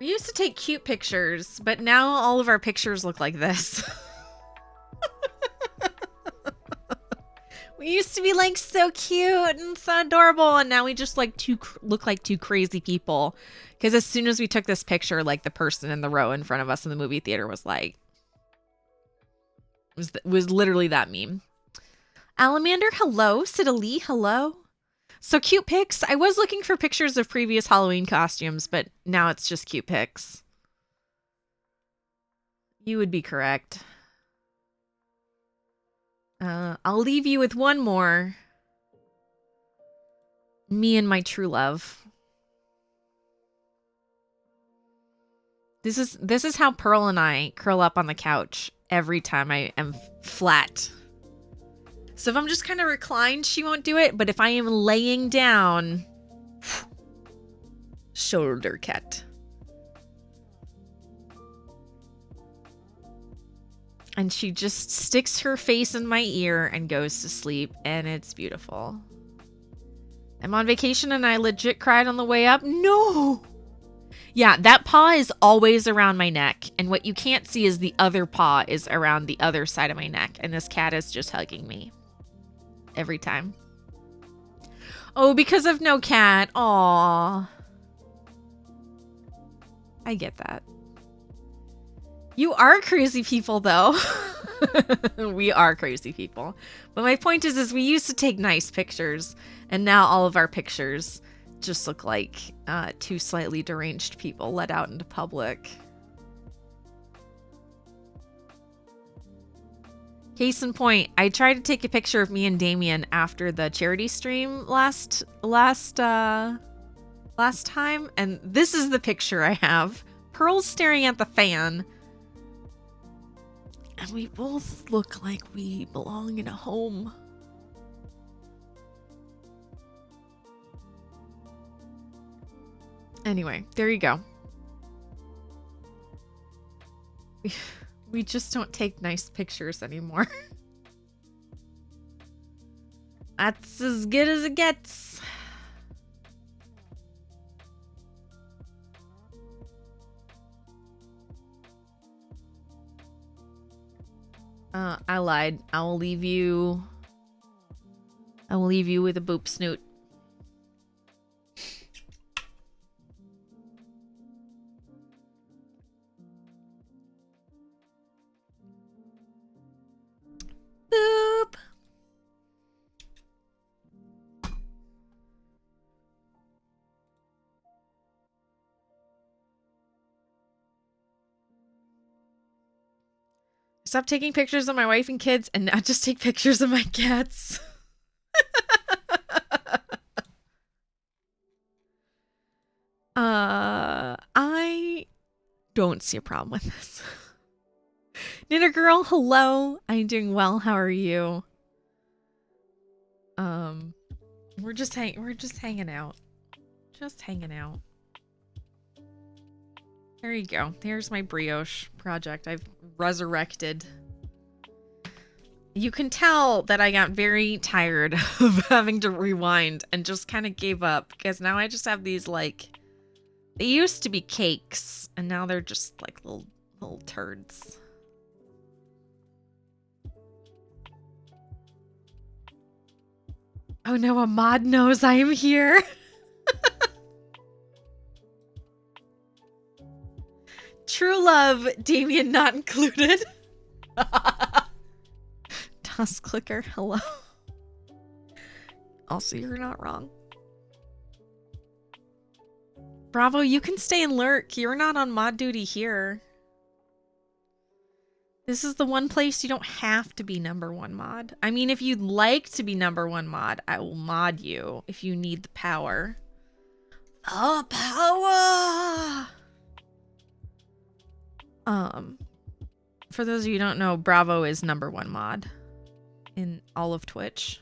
We used to take cute pictures, but now all of our pictures look like this. We used to be like so cute and so adorable, and now we just like look like two crazy people. Because as soon as we took this picture, like the person in the row in front of us in the movie theater was like, was literally that meme. Alamander, hello. Sidali, hello. So cute pics. I was looking for pictures of previous Halloween costumes, but now it's just cute pics. You would be correct. I'll leave you with one more. Me and my true love. This is how Pearl and I curl up on the couch every time I am flat. So if I'm just kind of reclined, she won't do it. But if I am laying down, shoulder cat. And she just sticks her face in my ear and goes to sleep, and it's beautiful. I'm on vacation and I legit cried on the way up. No! Yeah, that paw is always around my neck, and what you can't see is the other paw is around the other side of my neck, and this cat is just hugging me. Every time. Oh, because of no cat. Aww. I get that. You are crazy people, though. We are crazy people. But my point is we used to take nice pictures, and now all of our pictures just look like two slightly deranged people let out into public. Case in point, I tried to take a picture of me and Damien after the charity stream last time, and this is the picture I have. Pearl's staring at the fan. And we both look like we belong in a home. Anyway, there you go. We just don't take nice pictures anymore. That's as good as it gets. I lied. I will leave you with a boop snoot. Boop. Stop taking pictures of my wife and kids and now just take pictures of my cats. I don't see a problem with this. Knitter girl, hello. I'm doing well. How are you? We're just hanging out. Just hanging out. There you go. There's my brioche project. I've resurrected. You can tell that I got very tired of having to rewind and just kind of gave up because now I just have these like, they used to be cakes and now they're just like little turds. Oh no, a mod knows I am here. True love, Damien not included. Dust clicker, hello. Also, you're not wrong. Bravo, you can stay and lurk. You're not on mod duty here. This is the one place you don't have to be #1 mod. I mean, if you'd like to be #1 mod, I will mod you if you need the power. Oh, power! For those of you who don't know, Bravo is #1 mod in all of Twitch.